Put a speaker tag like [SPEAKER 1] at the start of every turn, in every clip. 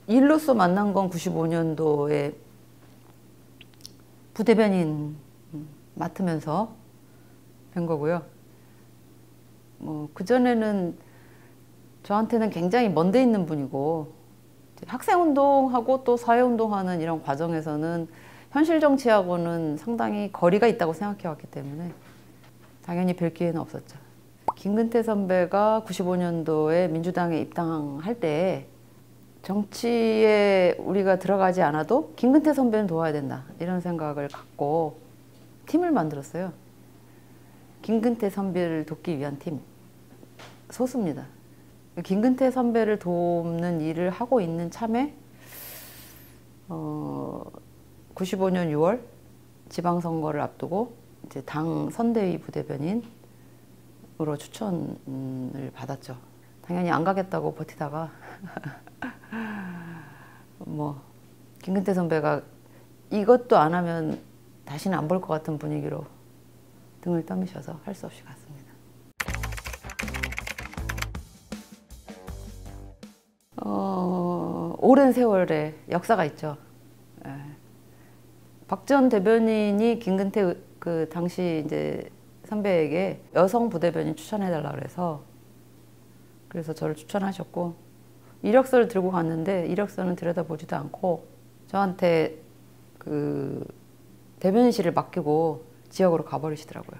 [SPEAKER 1] 일로서 만난 건 95년도에 부대변인 맡으면서 된 거고요. 뭐 그전에는 저한테는 굉장히 먼데 있는 분이고, 학생운동하고 또 사회운동하는 이런 과정에서는 현실 정치하고는 상당히 거리가 있다고 생각해 왔기 때문에 당연히 뵐 기회는 없었죠. 김근태 선배가 95년도에 민주당에 입당할 때 정치에 우리가 들어가지 않아도 김근태 선배는 도와야 된다, 이런 생각을 갖고 팀을 만들었어요. 김근태 선배를 돕기 위한 팀. 소수입니다. 김근태 선배를 돕는 일을 하고 있는 참에 95년 6월 지방선거를 앞두고 이제 당 선대위 부대변인으로 추천을 받았죠. 당연히 안 가겠다고 버티다가 뭐 김근태 선배가 이것도 안 하면 다시는 안 볼 것 같은 분위기로 등을 떠미셔서 할 수 없이 갔습니다. 오랜 세월의 역사가 있죠. 예. 박 전 대변인이 김근태 그 당시 이제 선배에게 여성 부대변인 추천해달라 그래서 저를 추천하셨고, 이력서를 들고 갔는데 이력서는 들여다보지도 않고 저한테 그 대변인실을 맡기고 지역으로 가버리시더라고요.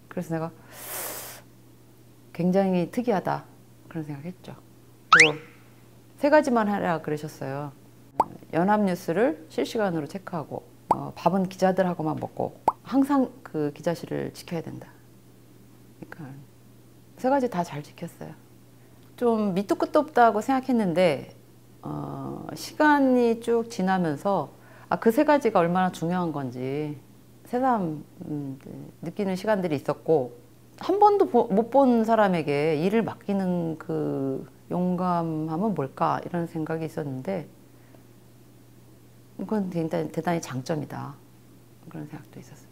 [SPEAKER 1] 그래서 내가 굉장히 특이하다, 그런 생각했죠. 그리고 3가지만 하라 그러셨어요. 연합뉴스를 실시간으로 체크하고, 밥은 기자들하고만 먹고, 항상 그 기자실을 지켜야 된다. 그러니까 3가지 다 잘 지켰어요. 좀 밑도 끝도 없다고 생각했는데 시간이 쭉 지나면서 그 3가지가 얼마나 중요한 건지 새삼 느끼는 시간들이 있었고, 한 번도 못 본 사람에게 일을 맡기는 그 용감함은 뭘까, 이런 생각이 있었는데, 그건 대단히 장점이다, 그런 생각도 있었습니다.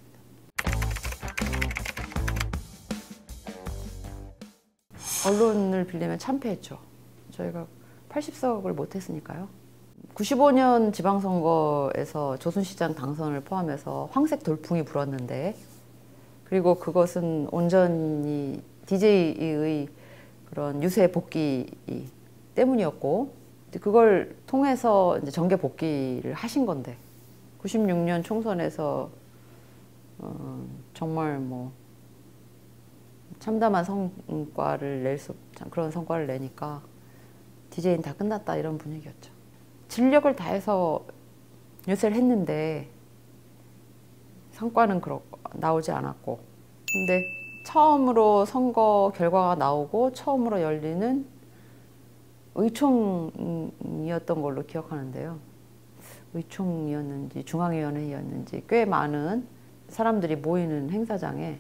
[SPEAKER 1] 언론을 빌리면 참패했죠. 저희가 80석을 못했으니까요. 95년 지방선거에서 조순시장 당선을 포함해서 황색 돌풍이 불었는데, 그리고 그것은 온전히 DJ의 그런 유세 복귀 때문이었고, 그걸 통해서 이제 정계 복귀를 하신 건데, 96년 총선에서 정말 뭐 참담한 성과를 그런 성과를 내니까 DJ는 다 끝났다, 이런 분위기였죠. 진력을 다해서 유세를 했는데 성과는 나오지 않았고, 근데 처음으로 선거 결과가 나오고 처음으로 열리는 의총이었던 걸로 기억하는데요. 의총이었는지 중앙위원회였는지 꽤 많은 사람들이 모이는 행사장에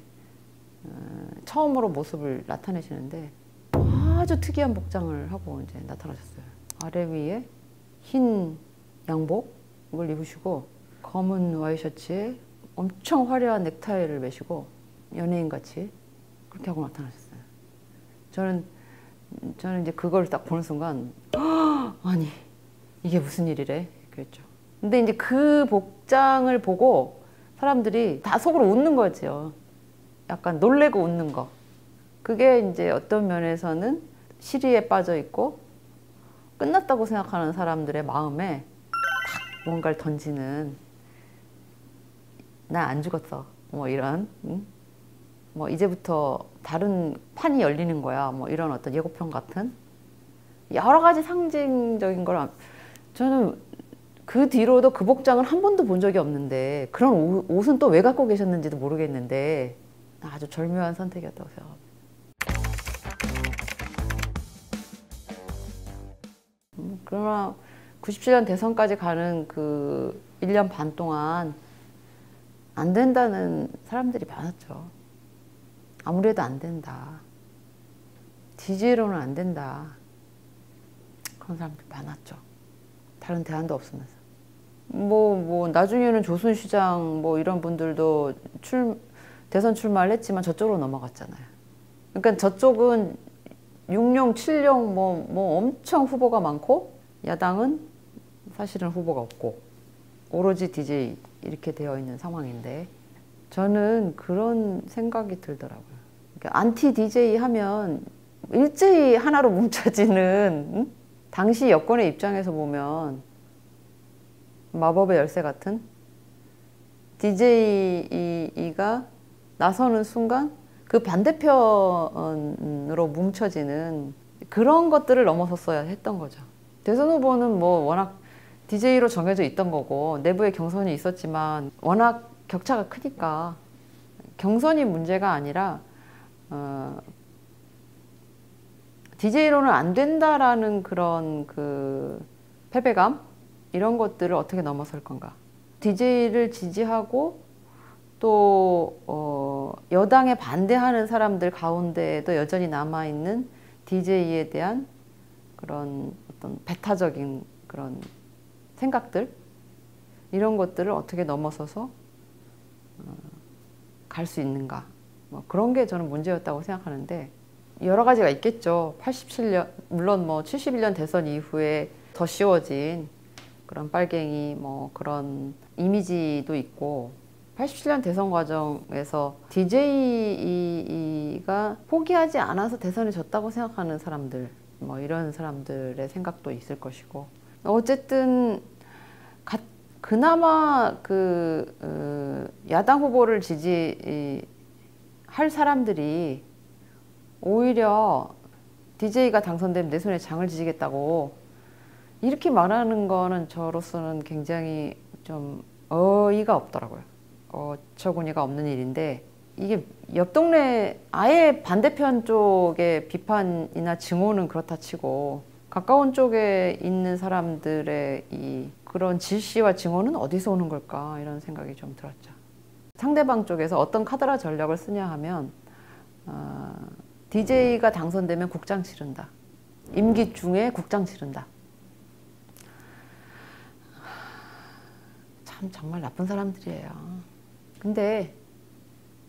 [SPEAKER 1] 처음으로 모습을 나타내시는데 아주 특이한 복장을 하고 이제 나타나셨어요. 아래 위에 흰 양복을 입으시고 검은 와이셔츠에 엄청 화려한 넥타이를 매시고 연예인같이 그렇게 하고 나타나셨어요. 저는 이제 그걸 딱 보는 순간 아니 이게 무슨 일이래, 그랬죠. 근데 이제 그 복장을 보고 사람들이 다 속으로 웃는 거죠. 약간 놀래고 웃는 거. 그게 이제 어떤 면에서는 시리에 빠져 있고 끝났다고 생각하는 사람들의 마음에 탁 뭔가를 던지는, 나 안 죽었어, 뭐 이런, 뭐 이제부터 다른 판이 열리는 거야, 뭐 이런 어떤 예고편 같은 여러 가지 상징적인 걸, 저는 그 뒤로도 그 복장을 한 번도 본 적이 없는데, 그런 옷은 또 왜 갖고 계셨는지도 모르겠는데 아주 절묘한 선택이었다고 생각합니다. 그러나 97년 대선까지 가는 그 1년 반 동안 안 된다는 사람들이 많았죠. 아무래도 안 된다, DJ로는 안 된다, 그런 사람들이 많았죠. 다른 대안도 없으면서. 뭐 나중에는 조순시장 뭐 이런 분들도 대선 출마를 했지만 저쪽으로 넘어갔잖아요. 그러니까 저쪽은 6용, 7용 뭐 엄청 후보가 많고 야당은 사실은 후보가 없고 오로지 DJ 이렇게 되어 있는 상황인데 저는 그런 생각이 들더라고요. 그러니까 안티 DJ 하면 일제히 하나로 뭉쳐지는 응? 당시 여권의 입장에서 보면 마법의 열쇠 같은 DJ가 나서는 순간 그 반대편으로 뭉쳐지는 그런 것들을 넘어섰어야 했던 거죠. 대선 후보는 뭐 워낙 DJ로 정해져 있던 거고 내부에 경선이 있었지만 워낙 격차가 크니까 경선이 문제가 아니라 DJ로는 안 된다라는 그런 그 패배감 이런 것들을 어떻게 넘어설 건가. DJ를 지지하고 또 여당에 반대하는 사람들 가운데에도 여전히 남아있는 DJ에 대한 그런 어떤 배타적인 그런 생각들 이런 것들을 어떻게 넘어서서 갈 수 있는가 뭐 그런 게 저는 문제였다고 생각하는데 여러 가지가 있겠죠. 87년 물론 뭐 71년 대선 이후에 더 쉬워진 그런 빨갱이 뭐 그런 이미지도 있고 87년 대선 과정에서 DJ가 포기하지 않아서 대선에 졌다고 생각하는 사람들 뭐 이런 사람들의 생각도 있을 것이고 어쨌든 그나마 그 야당 후보를 지지할 사람들이 오히려 DJ가 당선되면 내 손에 장을 지지겠다고 이렇게 말하는 거는 저로서는 굉장히 좀 어이가 없더라고요. 어처구니가 없는 일인데 이게 옆 동네 아예 반대편 쪽의 비판이나 증오는 그렇다 치고 가까운 쪽에 있는 사람들의 이 그런 질시와 증오는 어디서 오는 걸까 이런 생각이 좀 들었죠. 상대방 쪽에서 어떤 카드라 전략을 쓰냐 하면 DJ가 당선되면 국장 치른다. 임기 중에 국장 치른다. 참 정말 나쁜 사람들이에요. 근데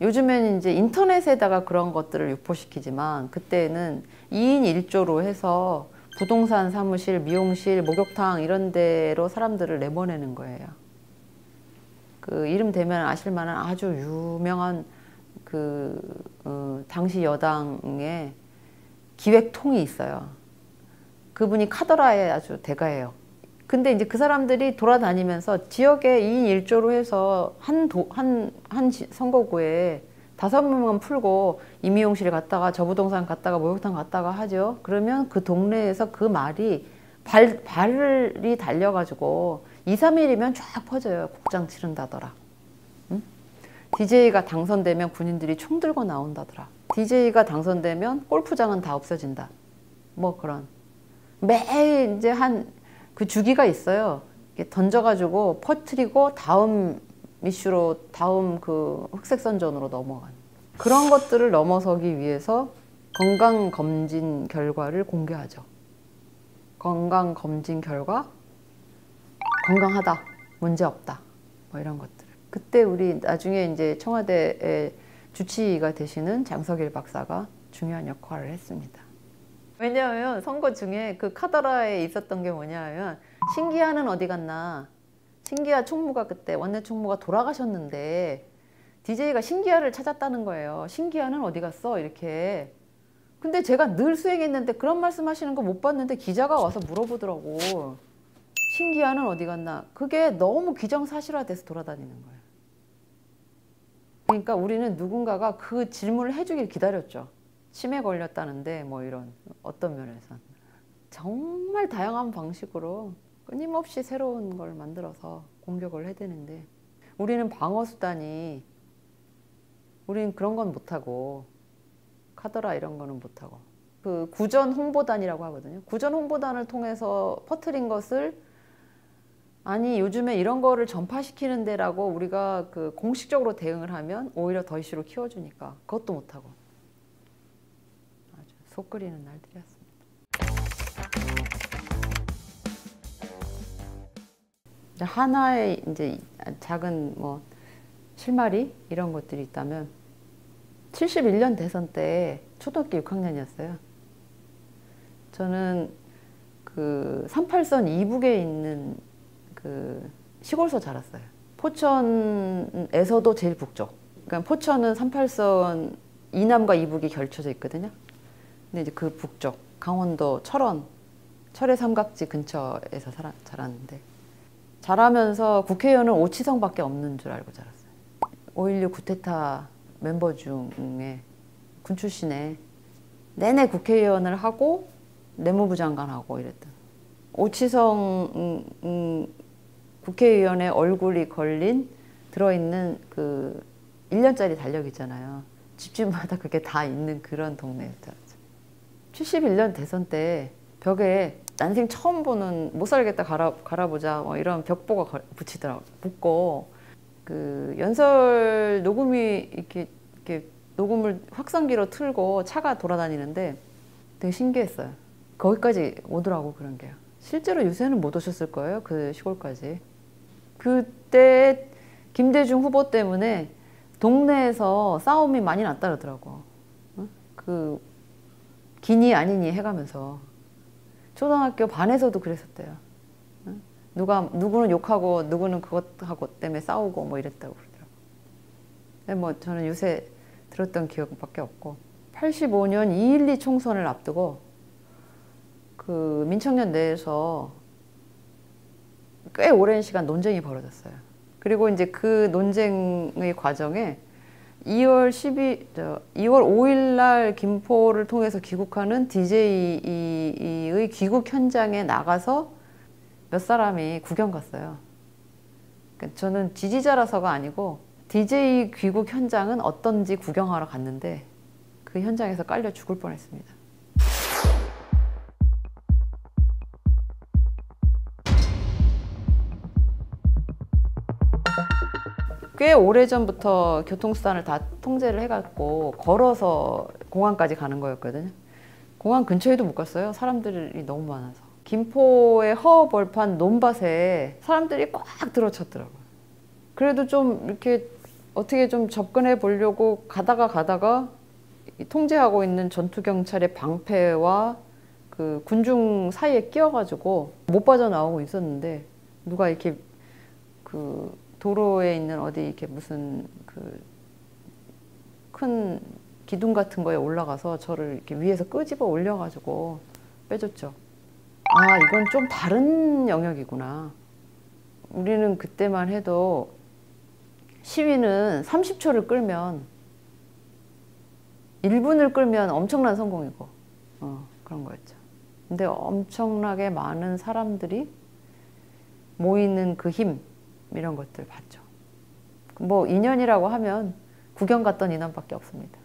[SPEAKER 1] 요즘에는 이제 인터넷에다가 그런 것들을 유포시키지만 그때는 2인 1조로 해서 부동산 사무실, 미용실, 목욕탕 이런 데로 사람들을 내보내는 거예요. 그 이름 대면 아실 만한 아주 유명한 당시 여당의 기획통이 있어요. 그분이 카더라의 아주 대가예요. 근데 이제 그 사람들이 돌아다니면서 지역에 2인 1조로 해서 한 선거구에 5명만 풀고 이 미용실 갔다가 저 부동산 갔다가 목욕탕 갔다가 하죠. 그러면 그 동네에서 그 말이 발이 달려가지고 2, 3일이면 쫙 퍼져요. 국장 치른다더라. 응? DJ가 당선되면 군인들이 총 들고 나온다더라. DJ가 당선되면 골프장은 다 없어진다. 뭐 그런. 매일 이제 그 주기가 있어요. 던져가지고 퍼뜨리고 다음 이슈로 다음 그 흑색선전으로 넘어가는 그런 것들을 넘어서기 위해서 건강검진 결과를 공개하죠. 건강검진 결과 건강하다, 문제없다 뭐 이런 것들. 그때 우리 나중에 이제 청와대의 주치의가 되시는 장석일 박사가 중요한 역할을 했습니다. 왜냐하면 선거 중에 그 카더라에 있었던 게 뭐냐 하면 신기하는 어디 갔나. 신기하 총무가 그때 원내 총무가 돌아가셨는데 DJ가 신기하를 찾았다는 거예요. 신기하는 어디 갔어? 이렇게. 근데 제가 늘 수행했는데 그런 말씀 하시는 거 못 봤는데 기자가 와서 물어보더라고. 신기하는 어디 갔나. 그게 너무 기정사실화돼서 돌아다니는 거예요. 그러니까 우리는 누군가가 그 질문을 해주길 기다렸죠. 치매 걸렸다는데 뭐 이런 어떤 면에서 정말 다양한 방식으로 끊임없이 새로운 걸 만들어서 공격을 해야 되는데 우리는 방어수단이 우리는 그런 건 못하고 카더라 이런 거는 못하고 그 구전 홍보단이라고 하거든요. 구전 홍보단을 통해서 퍼뜨린 것을 아니 요즘에 이런 거를 전파시키는 데라고 우리가 그 공식적으로 대응을 하면 오히려 더 이슈로 키워주니까 그것도 못하고 아주 속 끓이는 날들이었습니다. 하나의 이제 작은 뭐 실마리 이런 것들이 있다면 71년 대선 때 초등학교 6학년이었어요. 저는 그 그 38선 이북에 있는 그 시골서 자랐어요. 포천에서도 제일 북쪽. 그러니까 포천은 38선 이남과 이북이 결쳐져 있거든요. 근데 이제 그 북쪽, 강원도 철의 삼각지 근처에서 자랐는데, 자라면서 국회의원은 오치성밖에 없는 줄 알고 자랐어요. 5.16 구테타 멤버 중에 군 출신에 내내 국회의원을 하고 내무부 장관하고 이랬던 오치성 국회의원의 얼굴이 들어있는 그 1년짜리 달력 있잖아요. 집집마다 그게 다 있는 그런 동네였죠. 71년 대선 때 벽에 난생 처음 보는 못 살겠다 갈아보자 뭐 이런 벽보가 붙고 그 연설 녹음이 이렇게 녹음을 확성기로 틀고 차가 돌아다니는데 되게 신기했어요. 거기까지 오더라고 그런 게요. 실제로 요새는 못 오셨을 거예요. 그 시골까지. 그때 김대중 후보 때문에 동네에서 싸움이 많이 났다 그러더라고. 그 기니 아니니 해가면서 초등학교 반에서도 그랬었대요. 누구는 욕하고 누구는 그것하고 때문에 싸우고 뭐 이랬다고 그러더라고. 근데 뭐 저는 요새 들었던 기억밖에 없고 85년 2.12 총선을 앞두고 그 민청년 내에서 꽤 오랜 시간 논쟁이 벌어졌어요. 그리고 이제 그 논쟁의 과정에 2월 5일 날 김포를 통해서 귀국하는 DJ의 귀국 현장에 나가서 몇 사람이 구경 갔어요. 그러니까 저는 지지자라서가 아니고 DJ 귀국 현장은 어떤지 구경하러 갔는데 그 현장에서 깔려 죽을 뻔했습니다. 꽤 오래전부터 교통수단을 다 통제를 해갖고 걸어서 공항까지 가는 거였거든요. 공항 근처에도 못 갔어요. 사람들이 너무 많아서. 김포의 허벌판 논밭에 사람들이 꽉 들어찼더라고요. 그래도 좀 이렇게 어떻게 좀 접근해 보려고 가다가 통제하고 있는 전투경찰의 방패와 그 군중 사이에 끼어가지고 못 빠져나오고 있었는데 누가 이렇게 그 도로에 있는 어디 이렇게 무슨 그 큰 기둥 같은 거에 올라가서 저를 이렇게 위에서 끄집어 올려가지고 빼줬죠. 아, 이건 좀 다른 영역이구나. 우리는 그때만 해도 시위는 30초를 끌면 1분을 끌면 엄청난 성공이고 그런 거였죠. 근데 엄청나게 많은 사람들이 모이는 그 힘 이런 것들 봤죠. 뭐 인연이라고 하면 구경 갔던 인원밖에 없습니다.